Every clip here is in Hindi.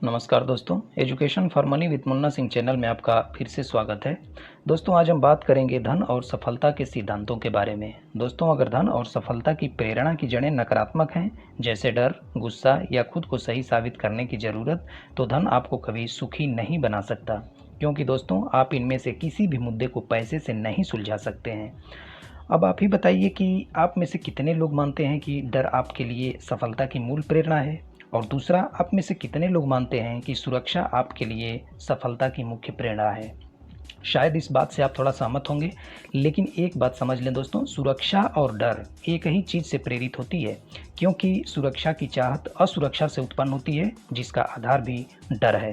नमस्कार दोस्तों, education for money with Munna Singh channel में आपका फिर से स्वागत है। दोस्तों, आज हम बात करेंगे धन और सफलता के सिद्धांतों के बारे में। दोस्तों, अगर धन और सफलता की प्रेरणा की जड़ें नकारात्मक हैं, जैसे डर, गुस्सा या खुद को सही साबित करने की ज़रूरत, तो धन आपको कभी सुखी नहीं बना सकता, क्योंकि दोस्तों आप इनमें से किसी भी मुद्दे को पैसे से नहीं सुलझा सकते हैं। अब आप ही बताइए कि आप में से कितने लोग मानते हैं कि डर आपके लिए सफलता की मूल प्रेरणा है, और दूसरा, आप में से कितने लोग मानते हैं कि सुरक्षा आपके लिए सफलता की मुख्य प्रेरणा है। शायद इस बात से आप थोड़ा सहमत होंगे, लेकिन एक बात समझ लें दोस्तों, सुरक्षा और डर एक ही चीज़ से प्रेरित होती है, क्योंकि सुरक्षा की चाहत असुरक्षा से उत्पन्न होती है, जिसका आधार भी डर है।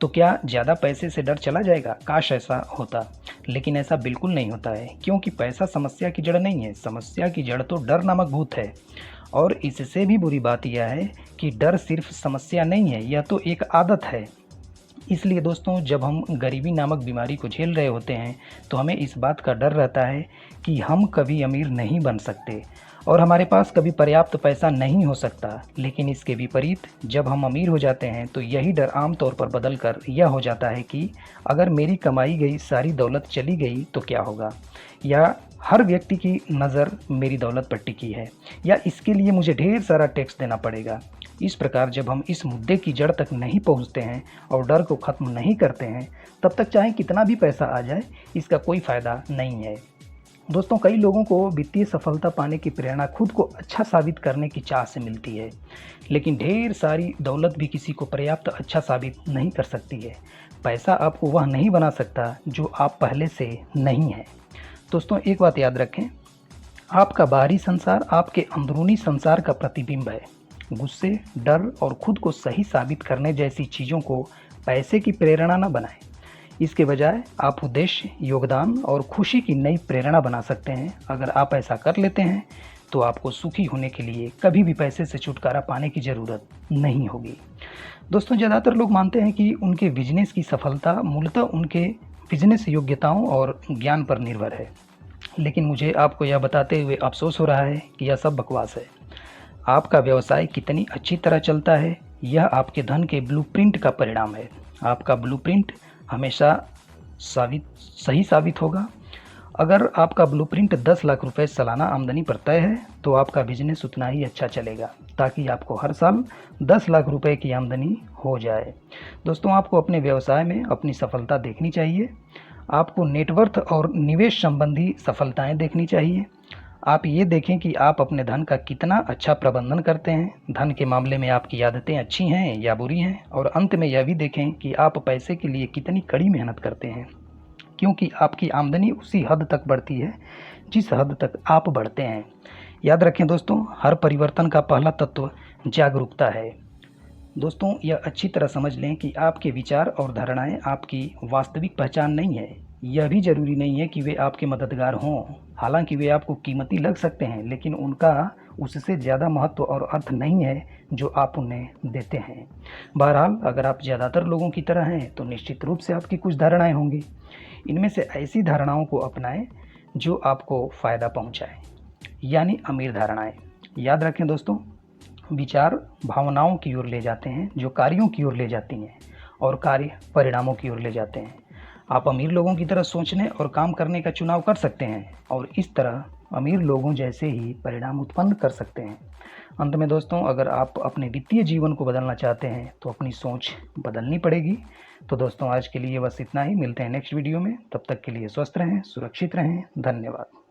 तो क्या ज़्यादा पैसे से डर चला जाएगा? काश ऐसा होता, लेकिन ऐसा बिल्कुल नहीं होता है, क्योंकि पैसा समस्या की जड़ नहीं है। समस्या की जड़ तो डर नामक भूत है। और इससे भी बुरी बात यह है कि डर सिर्फ समस्या नहीं है, यह तो एक आदत है। इसलिए दोस्तों, जब हम गरीबी नामक बीमारी को झेल रहे होते हैं, तो हमें इस बात का डर रहता है कि हम कभी अमीर नहीं बन सकते और हमारे पास कभी पर्याप्त पैसा नहीं हो सकता। लेकिन इसके विपरीत, जब हम अमीर हो जाते हैं तो यही डर आम तौर पर बदल कर यह हो जाता है कि अगर मेरी कमाई गई सारी दौलत चली गई तो क्या होगा, या हर व्यक्ति की नज़र मेरी दौलत पर टिकी है, या इसके लिए मुझे ढेर सारा टैक्स देना पड़ेगा। इस प्रकार जब हम इस मुद्दे की जड़ तक नहीं पहुंचते हैं और डर को ख़त्म नहीं करते हैं, तब तक चाहे कितना भी पैसा आ जाए, इसका कोई फ़ायदा नहीं है। दोस्तों, कई लोगों को वित्तीय सफलता पाने की प्रेरणा खुद को अच्छा साबित करने की चाह से मिलती है, लेकिन ढेर सारी दौलत भी किसी को पर्याप्त अच्छा साबित नहीं कर सकती है। पैसा आपको वह नहीं बना सकता जो आप पहले से नहीं हैं। दोस्तों, एक बात याद रखें, आपका बाहरी संसार आपके अंदरूनी संसार का प्रतिबिंब है। गुस्से, डर और खुद को सही साबित करने जैसी चीज़ों को पैसे की प्रेरणा न बनाएं। इसके बजाय आप उद्देश्य, योगदान और खुशी की नई प्रेरणा बना सकते हैं। अगर आप ऐसा कर लेते हैं तो आपको सुखी होने के लिए कभी भी पैसे से छुटकारा पाने की ज़रूरत नहीं होगी। दोस्तों, ज़्यादातर लोग मानते हैं कि उनके बिजनेस की सफलता मूलतः उनके बिजनेस योग्यताओं और ज्ञान पर निर्भर है, लेकिन मुझे आपको यह बताते हुए अफसोस हो रहा है कि यह सब बकवास है। आपका व्यवसाय कितनी अच्छी तरह चलता है, यह आपके धन के ब्लूप्रिंट का परिणाम है। आपका ब्लूप्रिंट हमेशा सही साबित होगा। अगर आपका ब्लूप्रिंट 10 लाख रुपए सालाना आमदनी पर तय है, तो आपका बिजनेस उतना ही अच्छा चलेगा, ताकि आपको हर साल 10 लाख रुपए की आमदनी हो जाए। दोस्तों, आपको अपने व्यवसाय में अपनी सफलता देखनी चाहिए। आपको नेटवर्थ और निवेश संबंधी सफलताएं देखनी चाहिए। आप ये देखें कि आप अपने धन का कितना अच्छा प्रबंधन करते हैं। धन के मामले में आपकी आदतें अच्छी हैं या बुरी हैं, और अंत में यह भी देखें कि आप पैसे के लिए कितनी कड़ी मेहनत करते हैं, क्योंकि आपकी आमदनी उसी हद तक बढ़ती है जिस हद तक आप बढ़ते हैं। याद रखें दोस्तों, हर परिवर्तन का पहला तत्व जागरूकता है। दोस्तों, यह अच्छी तरह समझ लें कि आपके विचार और धारणाएं आपकी वास्तविक पहचान नहीं है। यह भी जरूरी नहीं है कि वे आपके मददगार हों। हालांकि वे आपको कीमती लग सकते हैं, लेकिन उनका उससे ज़्यादा महत्व और अर्थ नहीं है जो आप उन्हें देते हैं। बहरहाल, अगर आप ज़्यादातर लोगों की तरह हैं तो निश्चित रूप से आपकी कुछ धारणाएं होंगी। इनमें से ऐसी धारणाओं को अपनाएं जो आपको फ़ायदा पहुंचाएं, यानी अमीर धारणाएं। याद रखें दोस्तों, विचार भावनाओं की ओर ले जाते हैं, जो कार्यों की ओर ले जाती हैं, और कार्य परिणामों की ओर ले जाते हैं। आप अमीर लोगों की तरह सोचने और काम करने का चुनाव कर सकते हैं, और इस तरह अमीर लोगों जैसे ही परिणाम उत्पन्न कर सकते हैं। अंत में दोस्तों, अगर आप अपने वित्तीय जीवन को बदलना चाहते हैं तो अपनी सोच बदलनी पड़ेगी। तो दोस्तों, आज के लिए बस इतना ही। मिलते हैं नेक्स्ट वीडियो में। तब तक के लिए स्वस्थ रहें, सुरक्षित रहें। धन्यवाद।